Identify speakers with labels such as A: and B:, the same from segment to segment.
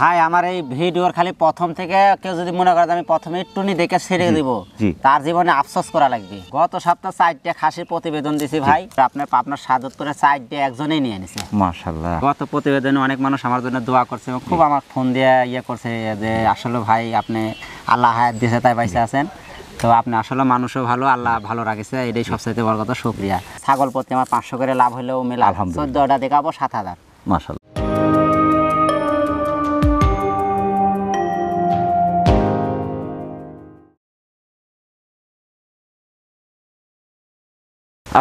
A: ভাই আমার এই ভিডিওর খালি প্রথম থেকে কেউ যদি মনে করে আমি প্রথমে একটুনি দেখে ছেড়ে দিব তার জীবনে আফসোস করা লাগবে। গত সপ্তাহ 4টা খাসির প্রতিবেদন দিছি ভাই, আপনার সাদত করে 4টা একজনেই নিয়ে নিছে
B: মাশাআল্লাহ।
A: গত প্রতিবেদনে অনেক মানুষ আমার জন্য দোয়া করছে, খুব আমার ফোন দিয়ে ইয়ে করছে যে আসলে ভাই আপনি আল্লাহ হায়াত দিয়েছে তাই বাইসে আছেন, তো আপনি আসলে মানুষও ভালো, আল্লাহ ভালো রাখেছে, এটাই সবচেয়ে বড় কথা। শুকরিয়া। ছাগল প্রতি আমার 500 করে লাভ হলেও মেলা 14টা দেখাবো 7000
B: মাশাআল্লাহ।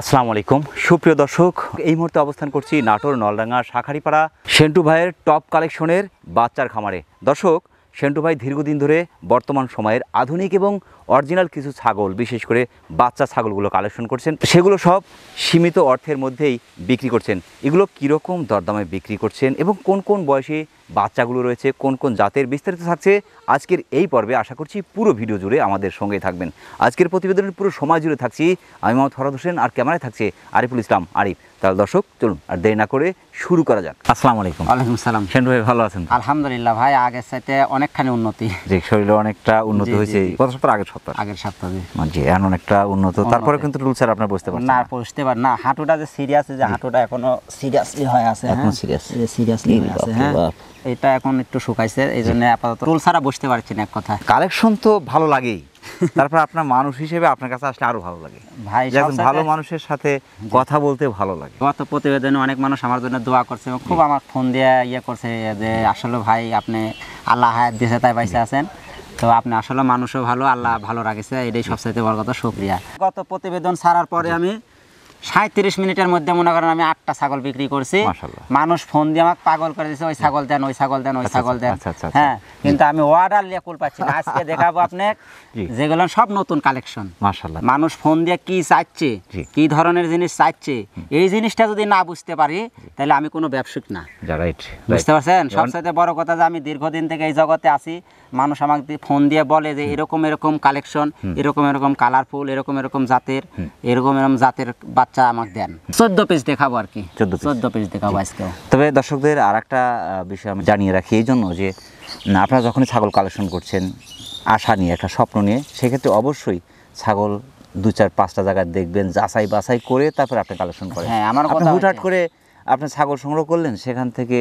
B: আসসালামু আলাইকুম সুপ্রিয় দর্শক, এই মুহূর্তে অবস্থান করছি নাটোর নলডাঙ্গা শাখারিপাড়া সেন্টু ভাইয়ের টপ কালেকশনের বাচ্চার খামারে। দর্শক, সেন্টু ভাই দীর্ঘদিন ধরে বর্তমান সময়ের আধুনিক এবং অরিজিনাল কিছু ছাগল, বিশেষ করে বাচ্চা ছাগলগুলো কালেকশন করছেন, সেগুলো সব সীমিত অর্থের মধ্যেই বিক্রি করছেন। এগুলো কীরকম দরদামে বিক্রি করছেন এবং কোন কোন বয়সে বাচ্চাগুলো রয়েছে, কোন কোন জাতের, বিস্তারিত থাকছে আজকের এই পর্বে। আশা করছি পুরো ভিডিও জুড়ে আমাদের সঙ্গে থাকবেন। আজকের প্রতিবেদনের পুরো সময় জুড়ে থাকছি আমি মোহাম্মদ ফরহাদ হোসেন, আর ক্যামেরায় থাকছে আরিফুল ইসলাম আরিফ। তাহলে দর্শক চলুন আর দেরি না করে শুরু করা যাক। আসসালামু আলাইকুম।
A: ওয়ালাইকুম সালাম।
B: সেন্টু ভাই ভালো আছেন?
A: আলহামদুলিল্লাহ ভাই, আগের চাইতে অনেকখানি উন্নতি।
B: যে শরীরে অনেকটা উন্নতি হয়েছে গত সপ্তাহ, আগের সপ্তাহ জি এখন অনেকটা উন্নত। তারপরে কিন্তু রুল স্যার আপনার বুঝতে পারছেন
A: না, বুঝতে পার না, হাঁটুটা যে সিরিয়াস, যে হাঁটুটা এখনো সিরিয়াসলি হয়ে আছে,
B: এখন
A: সিরিয়াসলি হয়ে আছে। হ্যাঁ, এটা এখন একটু শুকাইছে, এই জন্য আপাতত রুল ছাড়া বসতে পারছি না। এক কথা
B: কালেকশন তো ভালো লাগেই, তারপর আপনার মানুষ হিসেবে আপনার কাছে আসলে আরো ভালো লাগে ভাই। একজন ভালো মানুষের সাথে কথা বলতে ভালো লাগে।
A: গত প্রতিবেদনে অনেক মানুষ আমার জন্য দোয়া করছে, খুব আমার ফোন দিয়ে ইয়ে করছে যে আসলে ভাই আপনি আল্লাহ হায়াত দিয়েছে তাই বাইসে আছেন, তো আপনি আসলে মানুষও ভালো, আল্লাহ ভালো রাখেছে, এটাই সবচেয়ে বড় কথা। শুকরিয়া। গত প্রতিবেদন ছাড়ার পরে আমি 37 মিনিটের মধ্যে মনে করেন আমি 8টা ছাগল বিক্রি করছি। মানুষ ফোন দিয়ে আমাকে পাগল করে দিচ্ছে, ওই ছাগল দেন, ওই ছাগল দেন, ওই ছাগল দেন। হ্যাঁ, কিন্তু আমি অর্ডার নিয়ে কুল পাচ্ছি না। আজকে দেখাবো আপনাকে যেগুলো সব নতুন কালেকশন। মাশাআল্লাহ। মানুষ ফোন দিয়ে কি চাইছে, কি ধরনের জিনিস চাইছে, এই জিনিসটা যদি না বুঝতে পারি তাহলে আমি কোনো ব্যবসায়িক না। বুঝতে পারছেন? সবচেয়ে বড় কথা যে আমি দীর্ঘদিন থেকে এই জগতে আছি, মানুষ আমাকে ফোন দিয়ে বলে যে এরকম এরকম কালেকশন, এরকম এরকম কালারফুল, এরকম এরকম জাতের, এরকম এরকম জাতের বাচ্চা আমাকে দেন। 14 পিস দেখাবো আর কি, 14 পিস দেখাবো আজকে।
B: তবে দর্শকদের আর একটা বিষয় আমি জানিয়ে রাখি, এই জন্য যে আপনারা যখনই ছাগল কালেকশন করছেন আশা নিয়ে, একটা স্বপ্ন নিয়ে, সেক্ষেত্রে অবশ্যই ছাগল 2-4-5টা জায়গায় দেখবেন, যাচাই বাছাই করে তারপর আপনি কালেকশন করেন।
A: হ্যাঁ, আমার কথা
B: হুটহাট করে আপনি ছাগল সংগ্রহ করলেন, সেখান থেকে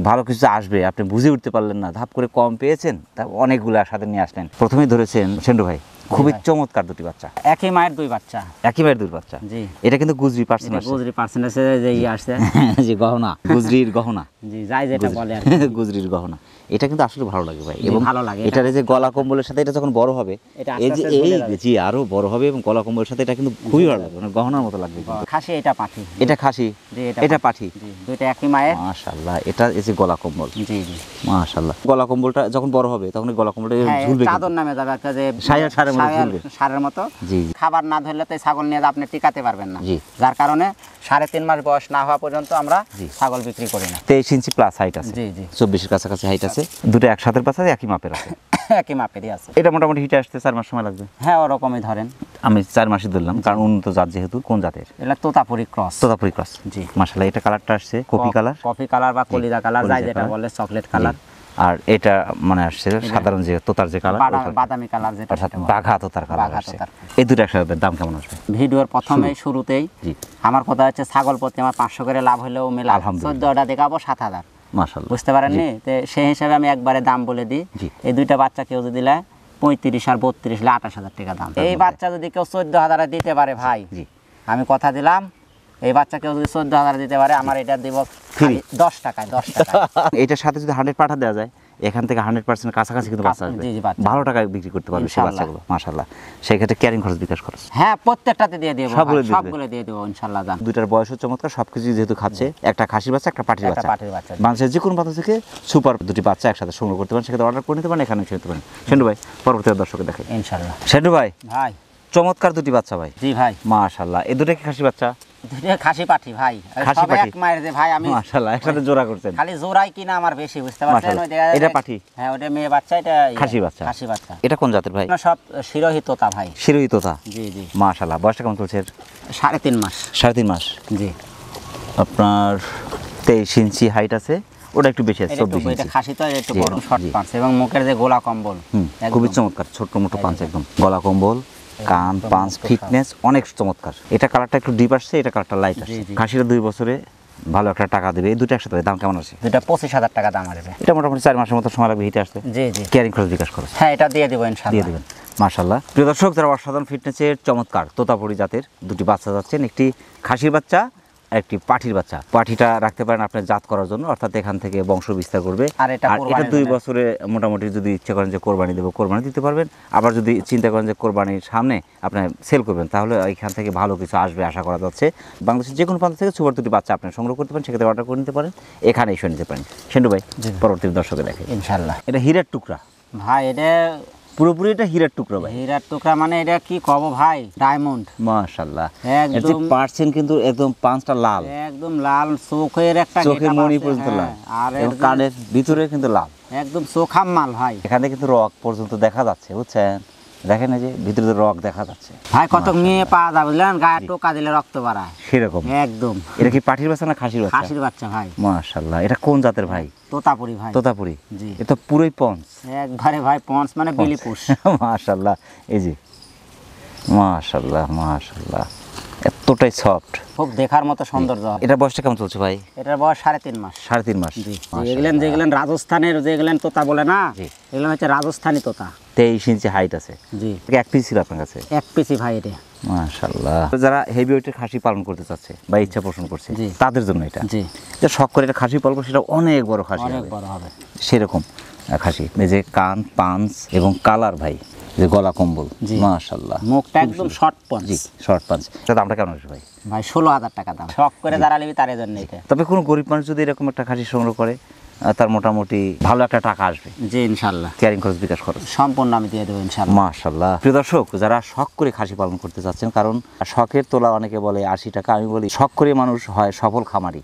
B: ভালো কিছু আসবে আপনি বুঝে উঠতে পারলেন না, ধাপ করে কম পেয়েছেন, তা অনেকগুলো একসাথে নিয়ে আসলেন। প্রথমেই ধরেছেন সেন্টু ভাই খুবই চমৎকার দুটি বাচ্চা,
A: একই মায়ের দুই বাচ্চা,
B: একই মায়ের দুই বাচ্চা। জি, এটা কিন্তু গুজরি পার্সেন্ট,
A: গুজরি পার্সেন্ট আছে যে ই আসছে
B: জি, গহনা, গুজরির গহনা।
A: জি, যাই যেটা বলে আর
B: গুজরির গহনা। এটা কিন্তু আসলে ভালো লাগে ভাই, এবং ভালো লাগে এটার যে গলা কম্বলের সাথে এটা যখন বড় হবে, এই যে এই জি আরো বড় হবে, এবং গলা কম্বলের সাথে এটা কিন্তু খুবই ভালো লাগবে, মানে গহনার মতো লাগবে।
A: খাসি এটা পাঠি,
B: এটা খাসি, এটা পাঠি,
A: দুইটা একই মায়ের।
B: মাশাআল্লাহ। এটা এই যে গলা কম্বল,
A: জি জি
B: মাশাআল্লাহ। গলা কম্বলটা যখন বড় হবে তখন গলা কম্বলটা ঝুলবে,
A: চাদর নামে যাবে, একটা যে
B: সারের মতো ঝুলবে,
A: সারের মতো।
B: জি,
A: খাবার না ধরলে তো ছাগল নিয়ে আপনি টিকাতে পারবেন না, যার কারণে 3.5 মাস বয়স না হওয়া পর্যন্ত আমরা ছাগল বিক্রি করি না।
B: 23 ইঞ্চি প্লাস হাইট আছে,
A: জি জি,
B: 24 এর কাছাকাছি হাইট আছে। দুটো একসাথে বাচ্চা একই মাপের আছে,
A: একই মাপেরই আছে।
B: এটা মোটামুটি হিটে আসতে 4 মাস সময় লাগবে।
A: হ্যাঁ, ওরকমই ধরেন,
B: আমি 4 মাসই ধরলাম, কারণ উন্নত জাত যেহেতু। কোন জাতের?
A: এটা তোতাপুরি ক্রস।
B: তোতাপুরি ক্রস, জি মাশাআল্লাহ। এটা কালারটা আসছে কফি কালার,
A: কফি কালার বা কলিজা কালার, যাই যেটা বলে, চকলেট কালার।
B: আর এটা মানে আসছে সাধারণ যে তোতার যে কালার,
A: বাদামি কালার, যেটা
B: বাঘা তোতার কালার আসছে। এই দুটো একসাথে দাম কেমন আসবে?
A: ভিডিওর প্রথমেই শুরুতেই আমার কথা হচ্ছে ছাগল প্রতি আমার 500 করে লাভ হলেও মেলা 14টা দেখাবো 7000।
B: মাশাআল্লাহ,
A: বুঝতে পারেননি? তো সেই হিসাবে আমি একবারে দাম বলে দিই, এই দুইটা বাচ্চা কেউ যদি দিলে 35 আর 32 হলে 28000 টাকা দাম। এই বাচ্চা যদি কেউ 14000 দিতে পারে ভাই, আমি কথা দিলাম, এই বাচ্চা কেউ যদি 14000 দিতে পারে, আমার এটা দিব 10 টাকায়, 10 টাকা।
B: এটার সাথে যদি 100 পাঠা দেওয়া যায়, এখান থেকে 100% কাছাকাছি কিন্তু বাচ্চা আসবে, ভালো টাকায় বিক্রি করতে পারবে সেই বাচ্চাগুলো মাশাআল্লাহ। সেই ক্ষেত্রে ক্যারিং খরচ, বিকাশ খরচ,
A: হ্যাঁ প্রত্যেকটাতে দিয়ে দেব, সবগুলো দিয়ে দেব ইনশাআল্লাহ। দাম
B: দুইটার বয়সও চমৎকার, সবকিছু যেহেতু খাচ্ছে, একটা খাসির বাচ্চা, একটা পাটির বাচ্চা। বাংলাদেশের যে কোনো প্রান্ত থেকে সুপার দুটি বাচ্চা একসাথে সংগ্রহ করতে পারেন, সেক্ষেত্রে অর্ডার করে নিতে পারেন, এখানে নিতে পারেন। সেন্টু ভাই পরবর্তী দর্শকে দেখে
A: ইনশাআল্লাহ।
B: সেন্টু ভাই
A: ভাই
B: চমৎকার দুটি বাচ্চা ভাই।
A: জি ভাই,
B: মাশাআল্লাহ। এই দুটো কি খাসি বাচ্চা?
A: দুটো খাসি পাঠি ভাই, সব এক মায়ের যে ভাই। আমি
B: মাশাআল্লাহ একসাথে জোড়া করছেন,
A: খালি জোড়াই কিনা আমার বেশি, বুঝতে পারছেন?
B: এটা পাঠি,
A: হ্যাঁ ওটা মেয়ে বাচ্চা, এটা
B: খাসি বাচ্চা।
A: খাসি বাচ্চা।
B: এটা কোন জাতের ভাই?
A: সব শিরোহী তোতা ভাই।
B: শিরোহী তোতা,
A: জি জি।
B: মাশাআল্লাহ। বয়সটা কেমন চলছে?
A: 3.5 মাস।
B: 3.5 মাস,
A: জি।
B: আপনার 23 ইঞ্চি হাইট আছে, ওটা একটু বেশি আছে
A: এটা একটু
B: 24
A: এটা
B: ইঞ্চি।
A: খাসি তো একটু
B: জি,
A: বড় শর্ট
B: জি।
A: পাঁচ এবং মুখের যে গোলা কম্বল
B: খুবই চমৎকার, ছোট্ট মোটো পাঞ্চ একদম, গলা কম্বল, কান পাঞ্চ, ফিটনেস অনেক চমৎকার। এটা কালারটা একটু ডিপ আসছে, এটা কালারটা লাইট আসছে।
A: জি।
B: খাসিটা 2 বছরে ভালো একটা টাকা দেবে। এই দুটো একসাথে দাম কেমন আছে?
A: দুটা 25,000 টাকা দাম আসবে।
B: এটা মোটামুটি 4 মাসের মতো সময় লাগবে হিটে আসতে।
A: জি জি।
B: ক্যারিং খরচ বিকাশ খরচ
A: হ্যাঁ এটা দিয়ে দেবো
B: দিয়ে
A: ইনশাআল্লাহ।
B: দেবেন। মাশাআল্লাহ। প্রিয় দর্শক, যারা অসাধারণ ফিটনেসের চমৎকার তোতাপুরি জাতের দুটি বাচ্চা যাচ্ছেন, একটি খাসির বাচ্চা, একটি পাঠির বাচ্চা। পাঠিটা রাখতে পারেন আপনার জাত করার জন্য, অর্থাৎ এখান থেকে বংশ বিস্তার করবে।
A: আর এটা
B: এটা
A: কোরবানির
B: 2
A: জন্য।
B: বছরে মোটামুটি যদি ইচ্ছে করেন যে কোরবানি দেবো, কোরবানি দিতে পারবেন। আবার যদি চিন্তা করেন যে কোরবানির সামনে আপনার সেল করবেন, তাহলে এখান থেকে ভালো কিছু আসবে আশা করা যাচ্ছে। বাংলাদেশের যে কোনো প্রান্ত থেকে সুপার দুটি বাচ্চা আপনি সংগ্রহ করতে পারেন, সেক্ষেত্রে অর্ডার করে নিতে পারেন, এখানে এসে নিতে পারেন। সেন্টু ভাই পরবর্তী দর্শকে দেখে
A: ইনশাআল্লাহ।
B: এটা হীরার টুকরা
A: ভাই এটা
B: পুরোপুরি, এটা হীরার টুকরা ভাই।
A: হীরার টুকরা মানে এটা কি কব ভাই, ডায়মন্ড
B: মাশাআল্লাহ।
A: একদম।
B: এর যে পার্সেন্ট কিন্তু একদম পাঁচটা লাল,
A: একদম লাল, চোখের একটা
B: চোখের
A: getup
B: মণি
A: আছে,
B: পর্যন্ত
A: হ্যাঁ।
B: লাল,
A: আর
B: এবং কানের ভিতরে কিন্তু লাল,
A: একদম চোখাম মাল ভাই।
B: এখানে কিন্তু রক পর্যন্ত দেখা যাচ্ছে, বুঝছেন? দেখেন এই যে ভিতরে তো রক দেখা যাচ্ছে।
A: ভাই কত মেয়ে পাওয়া যায় বুঝলেন, গায়ে টোকা দিলে রক্ত বাড়ায়
B: সেরকম।
A: একদম।
B: এটা কি পাঠির বাচ্চা না খাসির বাচ্চা?
A: খাসির বাচ্চা ভাই।
B: মাশাআল্লাহ। এটা কোন জাতের ভাই?
A: তোতাপুরি ভাই।
B: তোতাপুরি।
A: জি।
B: এটা পুরোই পঞ্চ।
A: একবারে ভাই পঞ্চ মানে বিলিপুষ।
B: মাশাআল্লাহ। এই যে মাশাআল্লাহ মাশাআল্লাহ, এতটাই সফট,
A: খুব দেখার মতো সৌন্দর্য।
B: এটা বয়সটা কেমন চলছে ভাই?
A: এটার বয়স 3.5 মাস।
B: 3.5 মাস।
A: জি। যেগুলেন রাজস্থানের যেগুলেন তোতা বলে না,
B: জি।
A: এগুলো হচ্ছে রাজস্থানী তোতা।
B: 23 ইঞ্চি হাইট আছে।
A: জি।
B: এক পিস ছিল আপনার কাছে?
A: এক পিসি ভাই এটা।
B: মাশাআল্লাহ। যারা হেভি ওয়েটের খাসি পালন করতে চাচ্ছে বা ইচ্ছা পোষণ করছে,
A: জি।
B: তাদের জন্য এটা।
A: জি।
B: যে শখ করে এটা খাসি পালবো, সেটা অনেক বড় খাসি
A: অনেক
B: হবে,
A: বড় হবে।
B: সেরকম খাসি। এই যে কান পাঞ্চ এবং কালার ভাই, যে গলা কম্বল,
A: জি।
B: মাশাআল্লাহ।
A: মুখটা একদম শর্ট পঞ্চ।
B: জি, শর্ট পাঞ্চ। এটা দামটা কেমন আসবে ভাই?
A: ভাই 16,000 টাকা দাম। শখ করে যারা নিবি তার জন্য এটা।
B: তবে কোনো গরিব মানুষ যদি এরকম একটা খাসি সংগ্রহ করে, তার মোটামুটি ভালো একটা টাকা আসবে।
A: জি ইনশাআল্লাহ।
B: ক্যারিং খরচ বিকাশ খরচ
A: সম্পূর্ণ আমি দিয়ে দেবো ইনশাআল্লাহ।
B: মাশাআল্লাহ। প্রিয় দর্শক, যারা শখ করে খাসি পালন করতে যাচ্ছেন, কারণ শখের তোলা অনেকে বলে 80 টাকা, আমি বলি শখ করে মানুষ হয় সফল খামারি,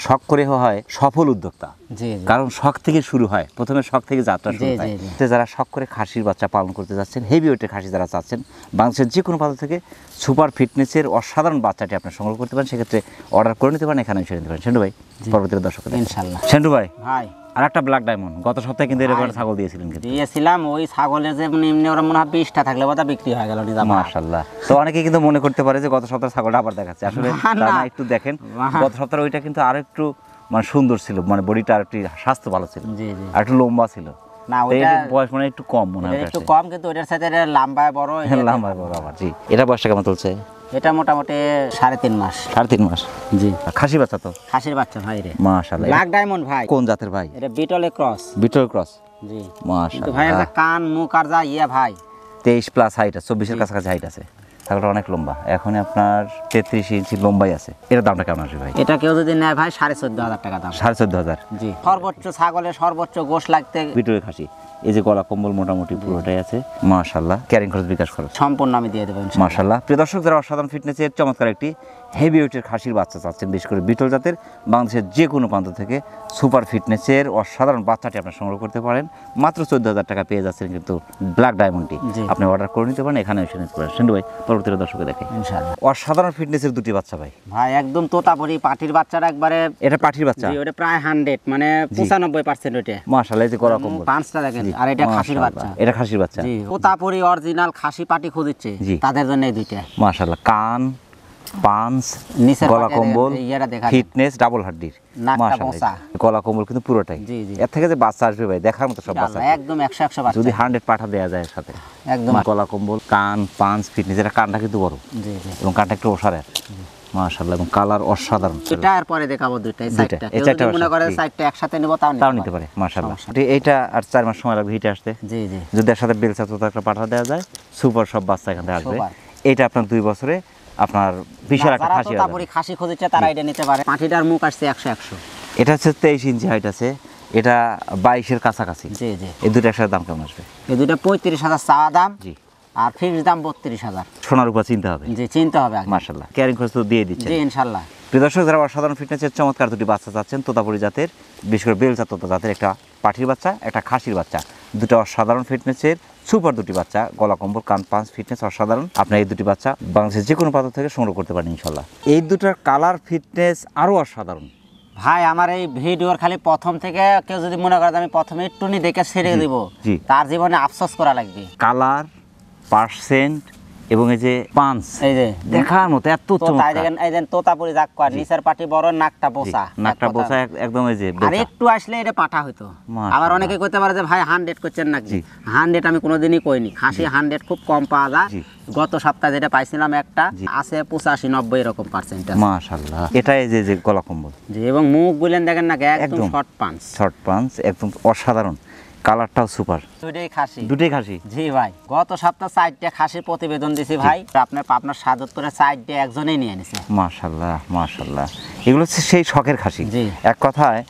B: শখ করে হয় সফল উদ্যোক্তা।
A: জি জি।
B: কারণ শখ থেকে শুরু হয়, প্রথমে শখ থেকে যাত্রা শুরু
A: জি,
B: হয়।
A: জি, জি।
B: তো যারা শখ করে খাসির বাচ্চা পালন করতে যাচ্ছেন, হেভি ওয়েটের খাসি যারা চাচ্ছেন, বাংলাদেশের যে কোনো প্রান্ত থেকে সুপার ফিটনেসের অসাধারণ বাচ্চাটি আপনি সংগ্রহ করতে পারেন, সেক্ষেত্রে অর্ডার করে নিতে পারেন, এখানে এসে নিতে পারেন। সেন্টু ভাই পরবর্তী দর্শক
A: ইনশাআল্লাহ।
B: সেন্টু ভাই,
A: ভাই
B: আর একটা ব্ল্যাক ডায়মন্ড, গত সপ্তাহে কিন্তু এরকম একটা ছাগল দিয়েছিলেন কিন্তু।
A: দিয়েছিলাম, ওই ছাগলের যে এমনি ওরা মনে হয় 20টা থাকলে বোধহয় বিক্রি হয়ে গেল নিজাম।
B: মাশাআল্লাহ। তো অনেকে কিন্তু মনে করতে পারে যে গত সপ্তাহের ছাগলটা আবার দেখাচ্ছে, আসলে
A: না,
B: তা
A: না।
B: না, একটু দেখেন
A: না।
B: গত সপ্তাহের ওইটা কিন্তু আরো একটু মানে সুন্দর ছিল, মানে বডিটা আর একটু স্বাস্থ্য ভালো ছিল,
A: জি জি।
B: আর একটু লম্বা ছিল।
A: না
B: তো
A: ওইটা
B: এর বয়স মানে একটু কম মনে হয়।
A: এটা একটু কম, কিন্তু ওইটার সাথে এটা লম্বায় বড়।
B: লম্বা বড় আবার। জি। এটা বয়সটা কেমন চলছে?
A: এটা মোটামুটি 3.5 মাস।
B: 3.5 মাস।
A: জি।
B: আর খাসি বাচ্চা তো?
A: খাসির বাচ্চা ভাই রে।
B: মাশাআল্লাহ।
A: ব্ল্যাক ডায়মন্ড ভাই।
B: কোন জাতের ভাই?
A: এটা বিটলে ক্রস।
B: বিটল ক্রস।
A: জি। কিন্তু
B: মাশাআল্লাহ।
A: ভাই এটা কান মুখ আর যা ইয়া ভাই
B: 23 প্লাস হাইট আছে, 24 এর কাছাকাছি হাইট আছে। ছাগলটা অনেক লম্বা, এখন আপনার 33 ইঞ্চি লম্বাই আছে। এর দামটা কেমন আসবে ভাই?
A: এটা কেউ যদি নেয় ভাই 14,500 টাকা দাম।
B: 14,500।
A: জি। সর্বোচ্চ ছাগলের সর্বোচ্চ গোশ লাগতে
B: বিটলের খাসি। এই যে গলা কম্বল মোটামুটি পুরোটাই আছে। মাশাআল্লাহ। ক্যারিং খরচ বিকাশ খরচ
A: সম্পূর্ণ আমি দিয়ে দেবো ইনশাআল্লাহ।
B: মাশাআল্লাহ। প্রিয় দর্শক, যারা অসাধারণ ফিটনেসের চমৎকার একটি হেভি ওয়েটের খাসির বাচ্চা চাচ্ছেন, বিশেষ করে বিটল জাতের, বাংলাদেশের যে কোনো প্রান্ত থেকে সুপার ফিটনেসের অসাধারণ বাচ্চাটি আপনার সংগ্রহ করতে পারেন। মাত্র 14,000 টাকা পেয়ে যাচ্ছেন কিন্তু ব্ল্যাক ডায়মন্ডটি।
A: জি।
B: আপনি অর্ডার করে নিতে পারেন, এখানে এসে নিতে পারেন। সিন্ধু ভাই পরবর্তী দর্শকে দেখে
A: ইনশাআল্লাহ।
B: অসাধারণ ফিটনেসের দুটি বাচ্চা ভাই।
A: ভাই একদম তোতাপুরি পাটির বাচ্চাটা একবারে।
B: এটা পাঠির বাচ্চা।
A: জি, ওটা প্রায় 100 মানে 95% ওটা।
B: মাশাআল্লাহ। এই যে গলা কম্বল,
A: পাঁচটা দেখেন, আর এটা খাসির বাচ্চা।
B: এটা খাসির বাচ্চা।
A: জি। তোতাপুরি অরিজিনাল খাসি পাটি খুঁজছে,
B: জি।
A: তাদের জন্য এই দুইটা।
B: মাশাআল্লাহ। কান পাঞ্চ
A: নিচের
B: গলা
A: পাটে
B: কম্বল
A: ইয়েটা দেখা যায়।
B: ফিটনেস ডাবল হাড্ডির।
A: নাকটা
B: মাশাআল্লাহ।
A: বোঁচা।
B: গলা কম্বল কিন্তু পুরোটাই।
A: জি, জি।
B: এর থেকে যে বাচ্চা আসবে ভাই, দেখার মতো সব বাচ্চা।
A: একদম 100 বাচ্চা।
B: যদি 100 পাঠা দেয়া যায় এর সাথে,
A: একদম।
B: গলা কম্বল কান পাঞ্চ ফিটনেস, এটা কানটা কিন্তু বড়
A: জি জি।
B: এবং কানটা একটু ওসারের। মাশাআল্লাহ। এবং কালার অসাধারণ।
A: এটা আর পরে দেখাবো দুইটাই
B: দুইটা।
A: সাইডটা।
B: এই
A: কেউ
B: চারটা
A: যদি মনে করে
B: জি।
A: সাইডটা একসাথে নেব
B: তাও নিতে পারে। মাশাআল্লাহ। এইটা আর 4 মাস সময় লাগবে হিটে আসতে।
A: জি জি।
B: যদি এর সাথে বেলচা তো একটা পাঠা দেওয়া যায়, সুপার সব বাচ্চা এখান থেকে আসবে।
A: সুপার।
B: এটা আপনার 2 বছরে আপনার বিশাল একটা
A: যারা
B: খাসি হবে।
A: তোতাপুরি খাসি খুঁজছে তারা এটা নিতে পারে। পাটিটার মুখ আসছে 100।
B: এটা হচ্ছে 23 ইঞ্চি হাইট আছে, এটা 22-এর কাছাকাছি।
A: জি জি।
B: এই দুটো একসাথে দাম কেমন আসবে?
A: এই দুইটা 35,000 চাওয়া দাম,
B: জি।
A: আর ফিক্স দাম 32,000।
B: সোনার উপর চিন্তা হবে।
A: জি, চিনতে হবে আগে।
B: মাশাআল্লাহ। ক্যারিং খরচ তো দিয়ে দিচ্ছে।
A: জি ইনশাআল্লাহ।
B: প্রিয় দর্শক, যারা অসাধারণ ফিটনেসের চমৎকার দুটি বাচ্চা চাচ্ছেন, তোতাপুরি জাতের, বিশেষ করে বেলচা তোতা জাতের, একটা পাঠির বাচ্চা একটা খাসির বাচ্চা, দুটো অসাধারণ ফিটনেসের সুপার দুটি বাচ্চা, গলা কম্বল কান পাঁচ ফিটনেস অসাধারণ। আপনার এই দুটি বাচ্চা বাংলাদেশের যে কোনো প্রান্ত থেকে সংগ্রহ করতে পারেন ইনশাল্লাহ। এই দুটার কালার ফিটনেস আরও অসাধারণ।
A: ভাই আমার এই ভিডিওর খালি প্রথম থেকে কেউ যদি মনে করে যে আমি প্রথমে একটুনি দেখে ছেড়ে দিব,
B: জি।
A: তার জীবনে আফসোস করা লাগবে।
B: কালার, পার্সেন্ট এবং এই যে পাঞ্চ,
A: এই যে
B: দেখার মতো এত
A: তো তাই
B: চমৎকার।
A: দেখেন, এই যে তোতাপুরি জাক কর, নিচের পাটি বড়, নাকটা বোসা,
B: নাকটা বোসা একদম এই যে
A: আর
B: বোসা।
A: একটু আসলে এটা পাঠা হইতো।
B: মাশাআল্লাহ।
A: আবার অনেকে কইতে পারে যে ভাই 100 করছেন নাকি,
B: জি।
A: 100 আমি কোনোদিনই কইনি। খাসি 100 খুব কম পাওয়া যায়।
B: জি।
A: গত সপ্তাহে যেটা পাইছিলাম একটা
B: জি।
A: আছে 85-90 এরকম পার্সেন্ট আছে।
B: মাশাআল্লাহ, এটা এই যে যে গলা কম্বল,
A: জি, এবং মুখ গুলেন দেখেন না একদম
B: একদম।
A: শর্ট পাঞ্চ,
B: শর্ট পাঞ্চ, একদম অসাধারণ, কালারটাও সুপার।
A: দুইটাই খাসি।
B: দুটোই খাসি।
A: জি ভাই, গত সপ্তাহে 4টা খাসির প্রতিবেদন দিছি ভাই, আপনার সাদতপুরে 4টা একজনেই নিয়ে নিছে।
B: মাশাআল্লাহ মাশাআল্লাহ, এগুলো হচ্ছে সেই শখের খাসি।
A: জি।
B: এক কথায়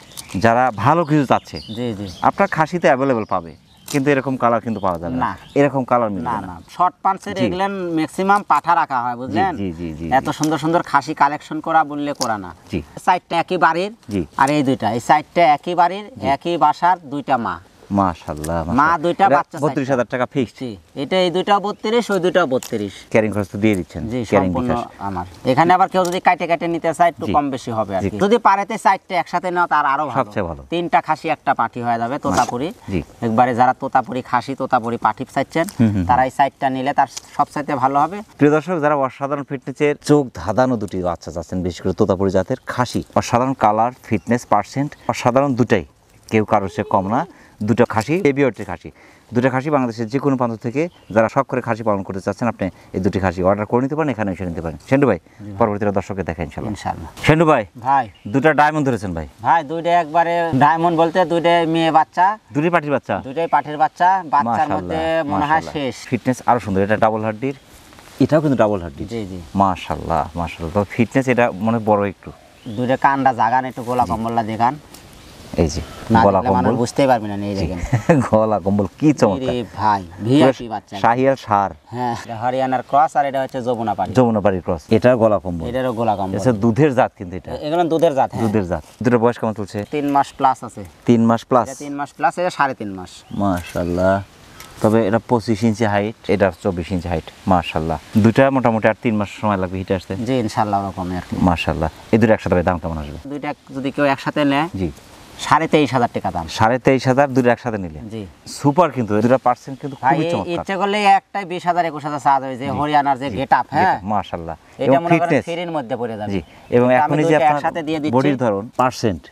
B: যারা ভালো কিছু চাচ্ছে,
A: জি জি,
B: আপনার খাসিতে অ্যাভেলেবল পাবে, কিন্তু এরকম কালার কিন্তু পাওয়া যাবে না,
A: না।
B: এরকম কালার
A: না
B: মিলবে না।
A: না, শর্ট পাঞ্চের
B: জি।
A: এগুলেন ম্যাক্সিমাম পাঠা রাখা হয়, বুঝলেন?
B: জি, জি, জি,
A: এত সুন্দর সুন্দর খাসি কালেকশন করা বললে করা না।
B: জি।
A: 4টা একই বাড়ির,
B: জি।
A: আর এই দুইটা, এই 4টা একই বাড়ির, একই বাসার, দুইটা মা।
B: মাশাআল্লাহ
A: মা দুইটা, বাচ্চা
B: 32,000 টাকা ফিক্সড।
A: জি, এটা এই দুইটাও 32, ওই দুইটাও 32।
B: ক্যারিং খরচ তো দিয়ে দিচ্ছেন।
A: জি,
B: ক্যারিং
A: সম্পূর্ণ
B: বিকাশ।
A: আমার। এখানে আবার কেউ যদি কাটে কাটে নিতে চায় একটু
B: জি।
A: কম বেশি হবে আর
B: জি।
A: কি। যদি পারেতে 4টা একসাথে নাও তার আরো ভালো,
B: সবচেয়ে ভালো।
A: 3টা খাসি একটা পাঠি হয়ে যাবে তোতাপুরি।
B: জি।
A: একবারে যারা তোতাপুরি খাসি, তোতাপুরি পাঠি চাইছেন, তারা এই 4টা নিলে তার সবচাইতে ভালো হবে।
B: প্রিয় দর্শক, যারা অসাধারণ ফিটনেসের চোখ ধাঁধানো দুটি বাচ্চা চাচ্ছেন, বিশেষ করে তোতাপুরি জাতের খাসি, অসাধারণ কালার, ফিটনেস, পার্সেন্ট অসাধারণ, দুটাই কেউ কারোর সে কম না। দুটো খাসি, এবিওটের খাসি, দুটো খাসি বাংলাদেশের যে কোনো প্রান্ত থেকে যারা শখ করে খাসি পালন করতে চাচ্ছেন, আপনি এই দুটি খাসি অর্ডার করে নিতে পারেন, এখানে এসে নিতে পারেন। সেন্টু ভাই, পরবর্তীতে দর্শককে দেখেন ইনশাআল্লাহ।
A: ইনশাআল্লাহ।
B: সেন্টু ভাই,
A: ভাই
B: দুটো ডায়মন্ড ধরেছেন ভাই।
A: ভাই দুইটা একবারে ডায়মন্ড বলতে দুইটা মেয়ে বাচ্চা,
B: দুটি পাটির বাচ্চা।
A: দুইটাই পাঠির বাচ্চা। বাচ্চার মধ্যে মনে হয় শেষ।
B: ফিটনেস আরো সুন্দর, এটা ডাবল হাড্ডির, এটাও কিন্তু ডাবল হাড্ডি।
A: জি জি,
B: মাশাআল্লাহ মাশাআল্লাহ, তো ফিটনেস এটা মনে হয় বড় একটু।
A: দুইটা কান্ডা জাগান, একটু গোলা কম্বলটা দেখান।
B: এই যে
A: না
B: গলা
A: দেখলে মানুষ
B: কম্বল,
A: বুঝতেই পারবি না, এই দেখেন।
B: গলা কম্বল কি চমৎকার।
A: রে ভাই, ভিআইপি বাচ্চা।
B: শাহিয়াল সার,
A: হ্যাঁ, এটা হরিয়ানার ক্রস, আর এটা হচ্ছে যমুনা পাড়ি।
B: যমুনাপাড়ির ক্রস, এটা গলা কম্বল।
A: এটারও গোলা কম্বল।
B: এটা দুধের জাত, কিন্তু এটা
A: এগুলো দুধের জাত। হ্যাঁ,
B: দুধের জাত। দুটো বয়স কেমন চলছে?
A: 3 মাস প্লাস আছে।
B: 3 মাস প্লাস।
A: এটা 3 মাস প্লাস, এটা 3.5 মাস।
B: মাশাআল্লাহ, তবে এটা 25 ইঞ্চি হাইট, এটা 24 ইঞ্চি হাইট। মাশাআল্লাহ, দুটা মোটামুটি আর 3 মাস সময় লাগবে হিটে আসতে।
A: জি ইনশাআল্লাহ, ওরকমই আর কি।
B: মাশাআল্লাহ, এই দুটো একসাথে দাম কেমন আসবে?
A: দুইটা যদি কেউ একসাথে নেয়,
B: জি,
A: 23,500 টাকা দাম।
B: 23,500 দুটো একসাথে নিলে
A: জি
B: সুপার, কিন্তু দুটো পার্সেন্ট কিন্তু
A: ভাই,
B: খুবই চমৎকার।
A: ইচ্ছে করলে একটাই 20,000 21,000 চার্জ হয়ে যায়। হরিয়ানার যে গেট আপ, হ্যাঁ,
B: মাশাআল্লাহ,
A: এটা
B: এবং
A: মনে করেন
B: ফিটনেস।
A: ফ্রির মধ্যে পড়ে যাবে।
B: জি, এবং
A: আমি
B: এখনই যে
A: দুইটা
B: আপনার
A: একসাথে দিয়ে দিচ্ছি।
B: বডির ধরন, পার্সেন্ট,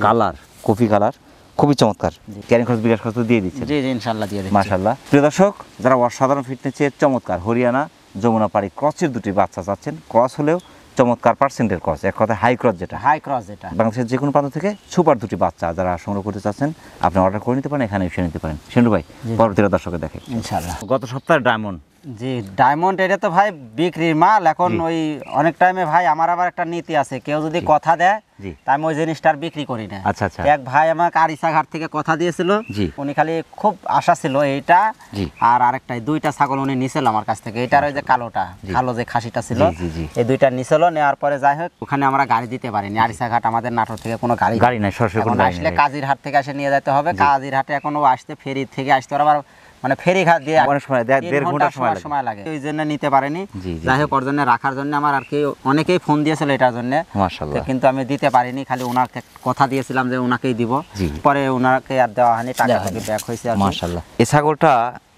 B: কালার, কফি কালার খুবই চমৎকার। ক্যারিং খরচ, বিকাশ খরচ তো দিয়ে দিচ্ছেন।
A: জি জি ইনশাআল্লাহ দিয়ে দিচ্ছি।
B: মাশাআল্লাহ। প্রিয় দর্শক, যারা অসাধারণ ফিটনেসের চমৎকার হরিয়ানা যমুনাপাড়ি ক্রসের দুটি বাচ্চা চাচ্ছেন, ক্রস হলেও চমৎকার পার্সেন্টের ক্রস, এক কথায় হাই ক্রস, যেটা
A: হাই ক্রস যেটা।
B: বাংলাদেশের যে কোনো প্রান্ত থেকে সুপার দুটি বাচ্চা যারা সংগ্রহ করতে চাচ্ছেন, আপনি অর্ডার করে নিতে পারেন, এখানে এসে নিতে পারেন। সেন্টু ভাই, পরবর্তীতে দর্শকে দেখে
A: ইনশাআল্লাহ।
B: গত সপ্তাহে ডায়মন্ড।
A: জি, ডায়মন্ড এটা তো ভাই বিক্রির মাল এখন। ওই অনেক টাইমে ভাই আমার আবার একটা নীতি আছে, কেউ যদি কথা দেয়
B: জি।
A: তা আমি ওই জিনিসটার বিক্রি করি না।
B: আচ্ছা আচ্ছা।
A: এক ভাই আমাকে আরিসাঘাট থেকে কথা দিয়েছিল,
B: জি।
A: উনি খালি খুব আশা ছিল এইটা
B: জি।
A: আর আরেকটা, দুইটা ছাগল উনি নিছিল আমার কাছ থেকে। এটার ওই যে কালোটা, কালো যে খাসিটা ছিল,
B: জি, জি, জি।
A: এই দুইটা নিছিল। নেওয়ার পরে যাই হোক, ওখানে আমরা গাড়ি দিতে পারিনি। আরিসাঘাট আমাদের নাটোর থেকে কোনো গাড়ি
B: নাই, সরাসরি কোনো
A: এখন
B: গাড়ি
A: আসলে
B: নেই।
A: কাজিরহাট থেকে এসে নিয়ে যেতে হবে। কাজিরহাটে এখন ও আসতে, ফেরি থেকে আসতে ওর আবার মানে ফেরি ঘাট দিয়ে
B: অনেক সময়, 1.5 ঘন্টা সময় লাগে।
A: ওই জন্য নিতে পারেনি।
B: জি, জি,
A: যাই হোক, ওর জন্য রাখার জন্য আমার আর কি অনেকেই ফোন দিয়েছিল এটার জন্য,
B: মাশাআল্লাহ।
A: কিন্তু আমি দিতে পারিনি। খালি ওনাকে কথা দিয়েছিলাম যে ওনাকেই দিব।
B: জি।
A: পরে ওনাকে আর দেওয়া হয়নি, টাকা থেকে ব্যাক হয়েছে আর কি।
B: মাশাআল্লাহ, এই ছাগলটা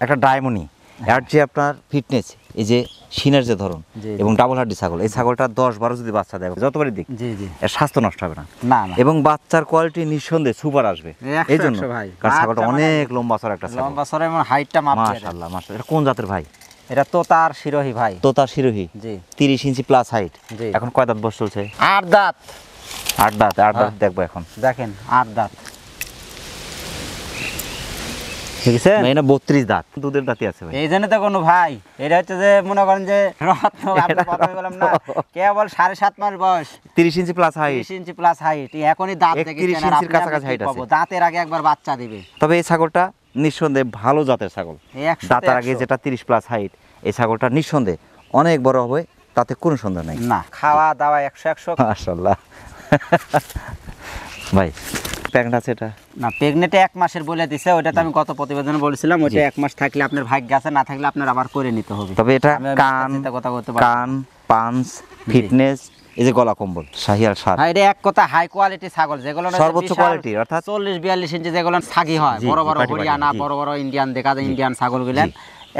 B: একটা ডায়মন্ডই। আর যে আপনার ফিটনেস, এই যে সিনের যে ধরন,
A: জি,
B: এবং ডাবল হাড্ডি ছাগল, এই ছাগলটা 10-12 যদি বাচ্চা দেয়, যতবারই দিক,
A: জি জি,
B: এর স্বাস্থ্য নষ্ট হবে না,
A: না না,
B: এবং বাচ্চার কোয়ালিটি নিঃসন্দেহে সুপার আসবে।
A: 100
B: এই জন্য,
A: ভাই।
B: কারণ ছাগলটা
A: বাচ্চা মানে
B: অনেক লম্বা চড়া একটা ছাগল।
A: লম্বা সরে এবং হাইটটা মাপ দিয়ে দেয়।
B: মাশাআল্লাহ মাশাআল্লাহ, এটা কোন জাতের ভাই?
A: এটা তোতার শিরোহী ভাই।
B: তোতা শিরোহী,
A: জি
B: 30 ইঞ্চি প্লাস হাইট।
A: জি।
B: এখন কয় দাঁত বয়স চলছে?
A: 8 দাঁত।
B: 8 দাঁত। 8 দাঁত
A: হ্যাঁ।
B: দেখবো এখন।
A: দেখেন 8 দাঁত, ঠিক আছে।
B: না, এটা 32 দাঁত, দুধের দাঁতই আছে ভাই।
A: এই জন্য তো কোনো ভাই, এটা হচ্ছে যে মনে করেন যে রত্ন, আপনি প্রথমে বললাম না, কেবল 7.5 মাস বয়স,
B: 30 ইঞ্চি প্লাস হাইট।
A: 30 ইঞ্চি প্লাস হাইট। এখনই দাঁত
B: 31
A: দেখেছেন, আর
B: ইঞ্চির
A: আপনি
B: কাছাকাছি
A: কি
B: height আছে।
A: পাবো? দাঁতের আগে একবার বাচ্চা দিবে।
B: তবে এই ছাগলটা নিঃসন্দেহে ভালো জাতের ছাগল।
A: 100
B: দাঁতার আগে যেটা 30 প্লাস হাইট, এই ছাগলটা নিঃসন্দেহে অনেক বড় হবে, তাতে কোনো সন্দেহ নাই।
A: না, খাওয়া দাওয়া 100
B: মাশাআল্লাহ। ভাই, প্রেগন্যান্ট আছে এটা?
A: না, প্রেগনেটে 1 মাসের বলে দিছে, ওইটা তো আমি গত প্রতিবেদনে বলেছিলাম। ওইটা 1 মাস থাকলে আপনার ভাগ্য আছে, না থাকলে আপনার আবার করে নিতে হবে।
B: তবে এটা
A: আমি
B: কান,
A: বিস্তারিত কথা বলতে পারবো না।
B: কান, পাঞ্চ, ফিটনেস এই যে গলা কম্বল শাহিয়াল সার
A: হ্যাঁ, এটা এক কথা হাই কোয়ালিটি ছাগল, যেগুলো না
B: সর্বোচ্চ কোয়ালিটি, অর্থাৎ
A: 40-42 ইঞ্চি যেগুলো ছাগি হয়,
B: জি,
A: বড় বড়
B: পাটি পাটি,
A: হরিয়ানা,
B: জি।
A: বড় বড় ইন্ডিয়ান দেখা যায়, ইন্ডিয়ান ছাগল গুলেন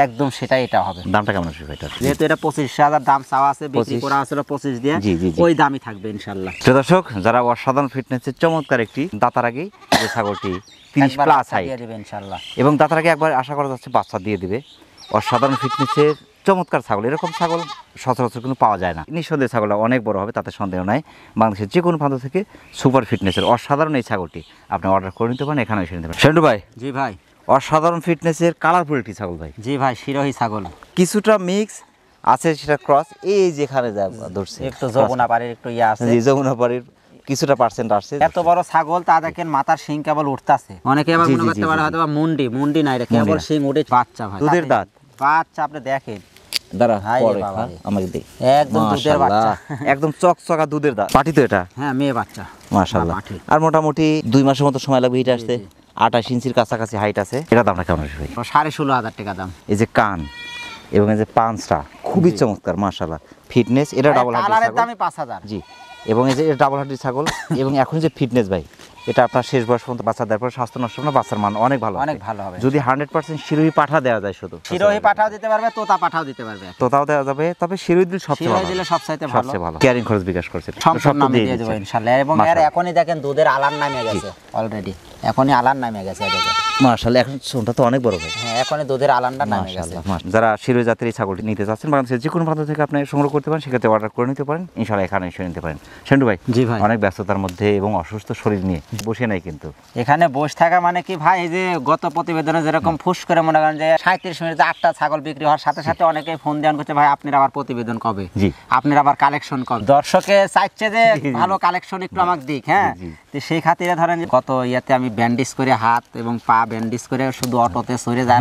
A: একদম সেটাই এটা হবে।
B: দামটা কেমন আসবে ভাই?
A: যেহেতু এটা 25,000 দাম চাওয়া আছে, বিক্রি
B: 25
A: করা আছিল 25 দিয়ে,
B: জি, জি, জি।
A: ওই দামই থাকবে ইনশাআল্লাহ।
B: প্রিয় দর্শক, যারা অসাধারণ ফিটনেসের চমৎকার একটি দাতার আগেই যে ছাগলটি 30
A: একবার
B: প্লাস
A: বাচ্চা
B: হাইট
A: দিয়ে দিবে ইনশাআল্লাহ।
B: এবং দাতার আগে একবার আশা করা যাচ্ছে বাচ্চা দিয়ে দিবে। অসাধারণ ফিটনেসের চমৎকার ছাগল, এরকম ছাগল সচরাচর কিন্তু পাওয়া যায় না। নিঃসন্দেহে ছাগলটা অনেক বড় হবে, তাতে সন্দেহ নাই। বাংলাদেশের যে কোনো প্রান্ত থেকে সুপার ফিটনেসের অসাধারণ এই ছাগলটি আপনি অর্ডার করে নিতে পারেন, এখানে এসে নিতে পারেন। সেন্টু ভাই,
A: জি ভাই।
B: অসাধারণ ফিটনেসের কালারফুল একটি ছাগল ভাই,
A: জি ভাই, শিরোহী ছাগল,
B: কিছুটা মিক্স আছে, সেটা ক্রস, এই যেখানে যা ধরছে
A: একটু যমুনা পাড়ির একটু ইয়া আছে,
B: জি, যমুনাপাড়ির কিছুটা পার্সেন্ট আসছে।
A: এত বড় ছাগল তা দেখেন মাথার শিং কেবল উঠতাছে। অনেকে আবার
B: জি,
A: মনে
B: জি,
A: করতে
B: জি,
A: পারে
B: জি।
A: হয়তো বা মুন্ডি নাই রে, কেবল
B: না।
A: শিং উঠে বাচ্চা ভাই,
B: দুধের দাঁত,
A: বাচ্চা আপনি দেখেন
B: দাঁড়া
A: হাই রে
B: পরে
A: বাবা
B: খা,
A: রে।
B: আমাকে দে।
A: একদম দুধের বাচ্চা।
B: মাশাআল্লাহ, একদম চকচকা দুধের দাঁত। পাটি তো এটা,
A: হ্যাঁ, মেয়ে বাচ্চা
B: মাশাআল্লাহ।
A: পাটি।
B: আর মোটামুটি 2 মাসের মতো সময় লাগবে হিট আসতে। 28 ইঞ্চির কাছাকাছি হাইট আছে। এটা দামটা কেমন আসবে ভাই?
A: 16,500 টাকা দাম।
B: এই যে কান এবং এই যে পাঁচটা খুবই চমৎকার, মাশাআল্লাহ। ফিটনেস, এটা ডাবল হার্ডি
A: কালারের
B: ছাগল,
A: দামই 5,000।
B: জি। এবং এই যে এটা ডাবল হার্ডি ছাগল এবং এখন যে ফিটনেস ভাই, এটা আপনার শেষ বয়স পর্যন্ত বাচ্চা দেওয়ার পর স্বাস্থ্য নষ্ট হবে না, বাচ্চার মান অনেক ভালো
A: অনেক
B: হবে।
A: ভালো হবে।
B: যদি 100% শিরোহী পাঠা দেওয়া যায়, শুধু
A: শিরোহী পাঠাও দিতে পারবে, তোতা পাঠাও দিতে পারবে।
B: তোতাও দেওয়া যাবে, তবে শিরোহী দিলে সবচেয়ে
A: শিরোহী
B: ভালো,
A: দিলে সবচাইতে ভালো।
B: সবচেয়ে ভালো। ক্যারিং খরচ বিকাশ করছে,
A: সম্পূর্ণ
B: সব
A: আমি দিয়ে দেবো ইনশাআল্লাহ। এবং এর
B: মাশাআল্লাহ।
A: এখনই দেখেন দুধের আলান নামে গেছে অলরেডি, এখনই আলান নামে গেছে এদিকে।
B: মাশাআল্লাহ, এখন সোনটা তো অনেক বড় ভাই।
A: হ্যাঁ, এখনই দুধের আলানটা নামে গেছে।
B: মাশাআল্লাহ, মাশাআল্লাহ। যারা শিরোহী জাতের এই ছাগলটি নিতে চাচ্ছেন, বাংলাদেশের যে কোনো প্রান্ত থেকে আপনি সংগ্রহ করতে পারেন, সেক্ষেত্রে অর্ডার করে নিতে পারেন, ইনশাআল্লাহ এখানে এসে নিতে পারেন। সেন্টু ভাই,
A: জি ভাই।
B: অনেক ব্যস্ততার মধ্যে এবং অসুস্থ শরীর নিয়ে বসে নাই কিন্তু।
A: এখানে বসে থাকা মানে কি ভাই, এই যে গত প্রতিবেদনে যেরকম ফুস করে মনে করেন যে 37 মিনিটে 8টা ছাগল বিক্রি হওয়ার সাথে সাথে অনেকেই ফোন দেওয়ান করছে, ভাই আপনার আবার প্রতিবেদন কবে,
B: জি।
A: আপনার আবার কালেকশন কবে। দর্শকে চাইছে যে ভালো কালেকশন একটু আমাকে দিক, হ্যাঁ।
B: জি।
A: তো সেই খাতিরে ধরেন যে গত ইয়াতে আমি ব্যান্ডেজ করে হাত এবং পা ব্যান্ডেজ করে শুধু অটোতে সরে যায়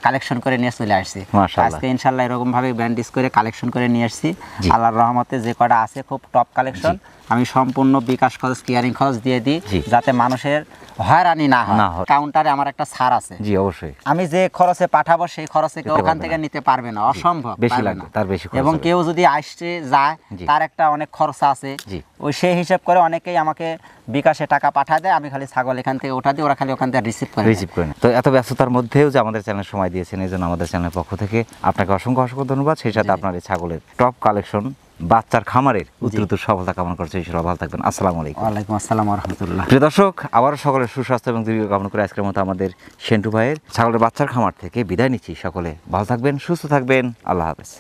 A: কালেকশন করে নিয়ে চলে আসছি।
B: মাশাআল্লাহ।
A: আজকে ইনশাআল্লাহ এরকম ভাবে ব্যান্ডেজ করে কালেকশন করে নিয়ে আসছি।
B: জি।
A: আল্লাহর রহমতে যে কটা আছে খুব টপ কালেকশন। আমি সম্পূর্ণ বিকাশ খরচ, ক্লিয়ারিং খরচ দিয়ে দিই,
B: জি।
A: যাতে মানুষের হয়রানি না হয়।
B: না হয়।
A: কাউন্টারে আমার একটা ছাড় আছে,
B: জি, অবশ্যই।
A: আমি যে খরচে পাঠাবো সেই খরচে কেউ
B: দিতে
A: ওখান
B: পারবে
A: থেকে
B: না।
A: নিতে পারবে না, অসম্ভব,
B: বেশি
A: পারবে
B: লাগবে,
A: না।
B: তার বেশি খরচ
A: এবং
B: হবে।
A: কেউ যদি আসতে যায়
B: জি।
A: তার একটা অনেক খরচ আছে,
B: জি।
A: ওই সেই হিসাব করে অনেকেই আমাকে বিকাশে টাকা পাঠায় দেয়, আমি খালি ছাগল এখান থেকে ওঠা দিই, ওরা খালি ওখান থেকে রিসিভ করে নেয়।
B: রিসিভ করেন। তো এত ব্যস্ততার মধ্যেও যে আমাদের চ্যানেল সময় দিয়েছেন, এই জন্য আমাদের চ্যানেলের পক্ষ থেকে আপনাকে অসংখ্য অসংখ্য ধন্যবাদ। সেই সাথে আপনার এই ছাগলের টপ কালেকশন বাচ্চার খামারের উত্তরোত্তর সফলতা কামনা করছে। ঈশ্বর ভালো থাকবেন। আসসালামু আলাইকুম।
A: ওয়ালাইকুম আসসালাম ওয়া রাহমাতুল্লাহ।
B: প্রিয় দর্শক, আবারও সকলের সুস্বাস্থ্য এবং দীর্ঘ কামনা করে আজকের মতো আমাদের সেন্টু ভাইয়ের ছাগলের বাচ্চার খামার থেকে বিদায় নিচ্ছি। সকলে ভালো থাকবেন, সুস্থ থাকবেন। আল্লাহ হাফেজ।